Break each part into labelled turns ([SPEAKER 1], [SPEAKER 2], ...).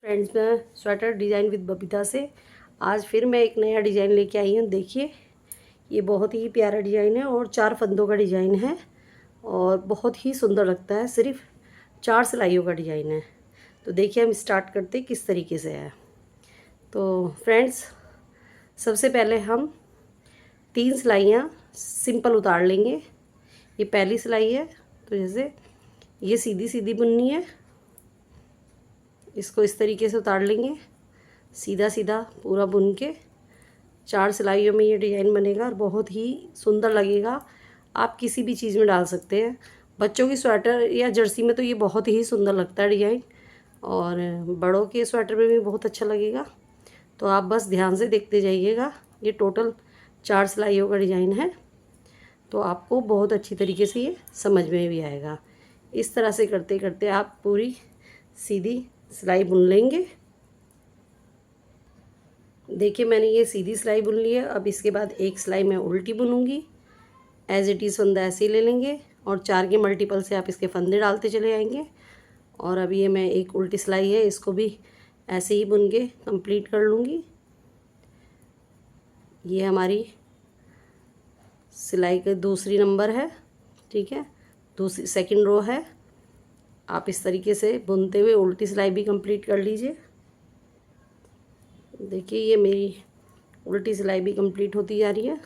[SPEAKER 1] Friends, मैं sweater design with Babita से आज फिर मैं एक नया डिज़ाइन लेके आई हूँ। देखिए, ये बहुत ही प्यारा डिज़ाइन है और 4 फंदों का डिज़ाइन है और बहुत ही सुंदर लगता है। सिर्फ 4 सिलाइयों का डिज़ाइन है। तो देखिए, हम स्टार्ट करते किस तरीके से है। तो फ्रेंड्स, सबसे पहले हम 3 सिलाइयाँ सिंपल उतार लेंगे। ये पहली सिलाई है। तो जैसे ये सीधी सीधी बुननी है, इसको इस तरीके से उतार लेंगे, सीधा सीधा पूरा बुन के 4 सिलाइयों में ये डिज़ाइन बनेगा और बहुत ही सुंदर लगेगा। आप किसी भी चीज़ में डाल सकते हैं। बच्चों की स्वेटर या जर्सी में तो ये बहुत ही सुंदर लगता है डिज़ाइन, और बड़ों के स्वेटर में भी बहुत अच्छा लगेगा। तो आप बस ध्यान से देखते जाइएगा। ये टोटल 4 सिलाइयों का डिज़ाइन है, तो आपको बहुत अच्छी तरीके से ये समझ में भी आएगा। इस तरह से करते करते आप पूरी सीधी सिलाई बुन लेंगे। देखिए, मैंने ये सीधी सिलाई बुन ली है। अब इसके बाद एक सिलाई मैं उल्टी बुनूंगी। एज इट इज़ फंदा ऐसे ही ले लेंगे और 4 के मल्टीपल से आप इसके फंदे डालते चले आएंगे। और अब ये मैं एक उल्टी सिलाई है, इसको भी ऐसे ही बुन के कंप्लीट कर लूँगी। ये हमारी सिलाई का दूसरी नंबर है, ठीक है, दूसरी सेकंड रो है। आप इस तरीके से बुनते हुए उल्टी सिलाई भी कंप्लीट कर लीजिए। देखिए, ये मेरी उल्टी सिलाई भी कंप्लीट होती जा रही है।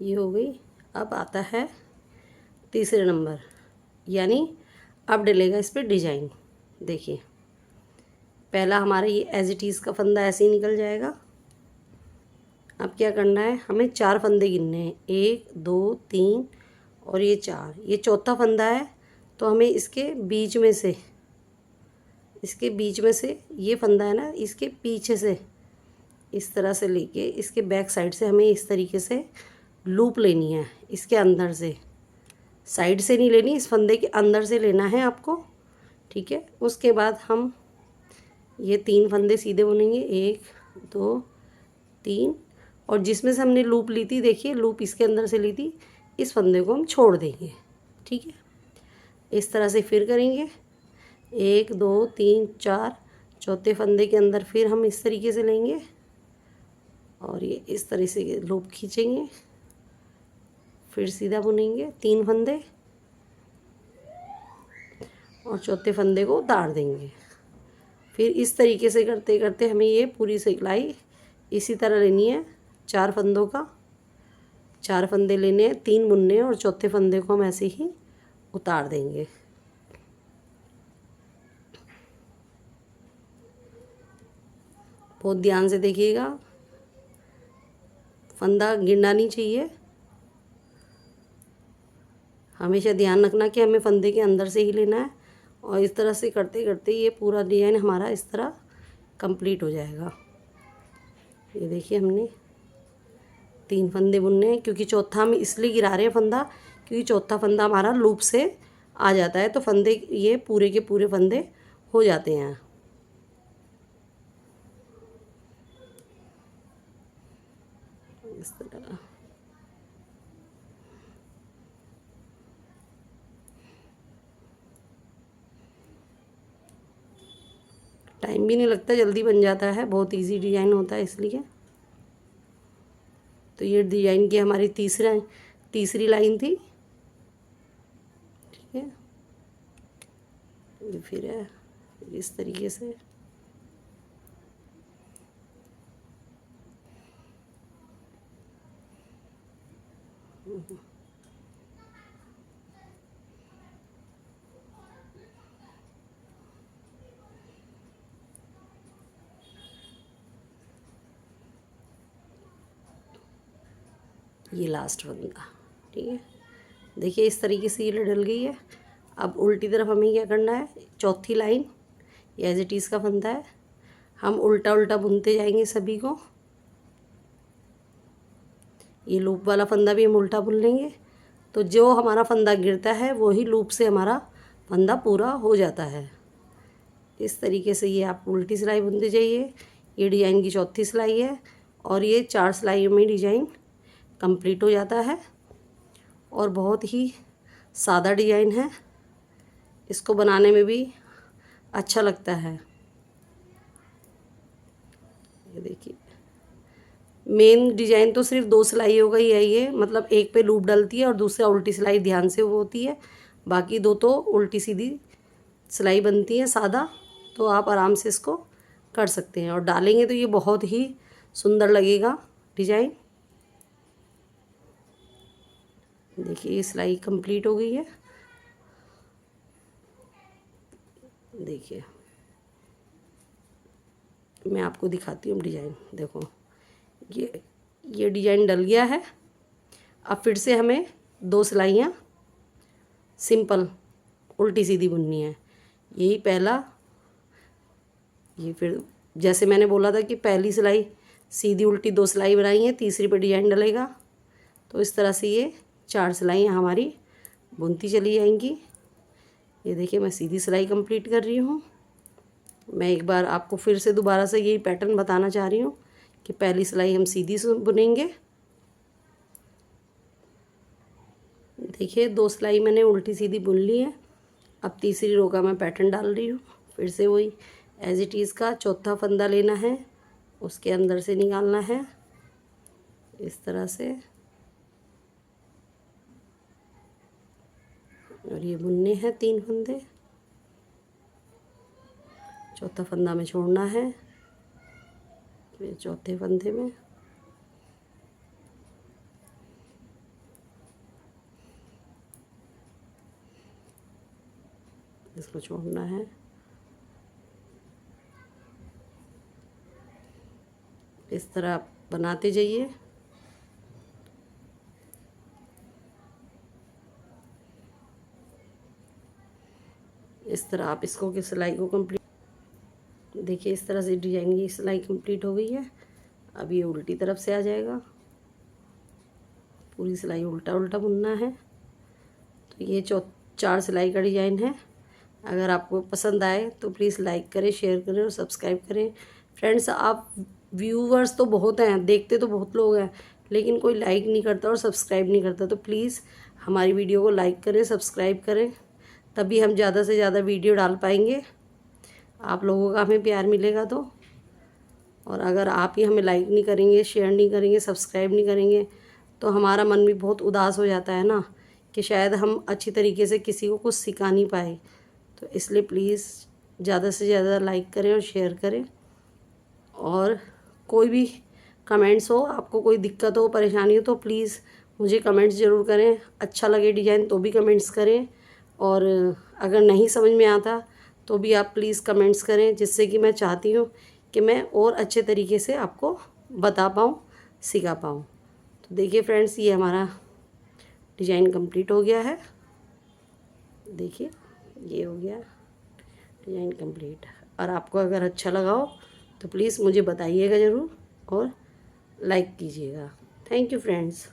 [SPEAKER 1] ये हो गई। अब आता है तीसरे नंबर, यानी अब डलेगा इस पर डिजाइन। देखिए, पहला हमारा ये एज इट इज़ का फंदा ऐसे ही निकल जाएगा। अब क्या करना है, हमें 4 फंदे गिनने हैं। 1 2 3 और ये 4। ये चौथा फंदा है, तो हमें इसके बीच में से ये फंदा है ना, इसके पीछे से इस तरह से लेके इसके बैक साइड से हमें इस तरीके से लूप लेनी है। इसके अंदर से, साइड से नहीं लेनी, इस फंदे के अंदर से लेना है आपको, ठीक है। उसके बाद हम ये 3 फंदे सीधे बुनेंगे, 1 2 3, और जिसमें से हमने लूप ली थी, देखिए लूप इसके अंदर से ली थी, इस फंदे को हम छोड़ देंगे, ठीक है। इस तरह से फिर करेंगे, 1 2 3 4, चौथे फंदे के अंदर फिर हम इस तरीके से लेंगे और ये इस तरह से लूप खींचेंगे, फिर सीधा बुनेंगे 3 फंदे और चौथे फंदे को उतार देंगे। फिर इस तरीके से करते करते हमें ये पूरी सिलाई इसी तरह लेनी है। 4 फंदों का 4 फंदे लेने हैं, 3 बुनने हैं और चौथे फंदे को हम ऐसे ही उतार देंगे। बहुत ध्यान से देखिएगा, फंदा गिरना नहीं चाहिए। हमेशा ध्यान रखना कि हमें फंदे के अंदर से ही लेना है, और इस तरह से करते करते ये पूरा डिज़ाइन हमारा इस तरह कंप्लीट हो जाएगा। ये देखिए, हमने 3 फंदे बुनने हैं, क्योंकि चौथा हम इसलिए गिरा रहे हैं फंदा, क्योंकि चौथा फंदा हमारा लूप से आ जाता है, तो फंदे ये पूरे के पूरे फंदे हो जाते हैं। इस तरह टाइम भी नहीं लगता, जल्दी बन जाता है, बहुत इजी डिज़ाइन होता है इसलिए। तो ये डिज़ाइन की हमारी तीसरी लाइन थी, ठीक है। ये फिर है इस तरीके से। ये लास्ट फंदा, ठीक है। देखिए, इस तरीके से ये डल गई है। अब उल्टी तरफ हमें क्या करना है, चौथी लाइन ये एज इट इज़ का फंदा है, हम उल्टा उल्टा बुनते जाएंगे सभी को। ये लूप वाला फंदा भी हम उल्टा बुन लेंगे, तो जो हमारा फंदा गिरता है वही लूप से हमारा फंदा पूरा हो जाता है। इस तरीके से ये आप उल्टी सिलाई बुनते जाइए। ये डिज़ाइन की चौथी सिलाई है और ये 4 सिलाइयों में डिज़ाइन कंप्लीट हो जाता है और बहुत ही सादा डिज़ाइन है। इसको बनाने में भी अच्छा लगता है। ये देखिए, मेन डिजाइन तो सिर्फ 2 सिलाइयों का ही है ये, मतलब एक पे लूप डलती है और दूसरा उल्टी सिलाई ध्यान से वो होती है, बाकी 2 तो उल्टी सीधी सिलाई बनती है सादा। तो आप आराम से इसको कर सकते हैं और डालेंगे तो ये बहुत ही सुंदर लगेगा डिजाइन। देखिए ये सिलाई कंप्लीट हो गई है। देखिए मैं आपको दिखाती हूँ डिजाइन। देखो ये डिजाइन डल गया है। अब फिर से हमें 2 सिलाइयाँ सिंपल उल्टी सीधी बुननी है। यही पहला, ये फिर जैसे मैंने बोला था कि पहली सिलाई सीधी उल्टी 2 सिलाई बनाई है, तीसरी पे डिजाइन डलेगा। तो इस तरह से ये 4 सिलाइयाँ हमारी बुनती चली जाएंगी। ये देखिए मैं सीधी सिलाई कंप्लीट कर रही हूँ। मैं एक बार आपको फिर से दोबारा से यही पैटर्न बताना चाह रही हूँ कि पहली सिलाई हम सीधी से बुनेंगे। देखिए 2 सिलाई मैंने उल्टी सीधी बुन ली है। अब तीसरी रो का मैं पैटर्न डाल रही हूँ। फिर से वही एज इट इज़ का चौथा फंदा लेना है, उसके अंदर से निकालना है इस तरह से, और ये बुनने हैं 3 फंदे। चौथा फंदा में छोड़ना है, फिर चौथे फंदे में इसको छोड़ना है। इस तरह आप बनाते जाइए। इस तरह आप इसको की सिलाई को कंप्लीट, देखिए इस तरह से डिजाइन की सिलाई कंप्लीट हो गई है। अब ये उल्टी तरफ से आ जाएगा, पूरी सिलाई उल्टा उल्टा बुनना है। तो ये 4 सिलाई का डिजाइन है। अगर आपको पसंद आए तो प्लीज़ लाइक करें, शेयर करें और सब्सक्राइब करें। फ्रेंड्स, आप व्यूवर्स तो बहुत हैं, देखते तो बहुत लोग हैं, लेकिन कोई लाइक नहीं करता और सब्सक्राइब नहीं करता। तो प्लीज़ हमारी वीडियो को लाइक करें, सब्सक्राइब करें, तभी हम ज़्यादा से ज़्यादा वीडियो डाल पाएंगे। आप लोगों का हमें प्यार मिलेगा तो। और अगर आप ही हमें लाइक नहीं करेंगे, शेयर नहीं करेंगे, सब्सक्राइब नहीं करेंगे, तो हमारा मन भी बहुत उदास हो जाता है ना, कि शायद हम अच्छी तरीके से किसी को कुछ सिखा नहीं पाए। तो इसलिए प्लीज़ ज़्यादा से ज़्यादा लाइक करें और शेयर करें। और कोई भी कमेंट्स हो, आपको कोई दिक्कत हो, परेशानी हो, तो प्लीज़ मुझे कमेंट्स ज़रूर करें। अच्छा लगे डिज़ाइन तो भी कमेंट्स करें, और अगर नहीं समझ में आता तो भी आप प्लीज़ कमेंट्स करें, जिससे कि मैं चाहती हूँ कि मैं और अच्छे तरीके से आपको बता पाऊँ, सिखा पाऊँ। तो देखिए फ्रेंड्स, ये हमारा डिज़ाइन कंप्लीट हो गया है। देखिए ये हो गया डिज़ाइन कंप्लीट। और आपको अगर अच्छा लगा हो तो प्लीज़ मुझे बताइएगा ज़रूर और लाइक कीजिएगा। Thank you friends.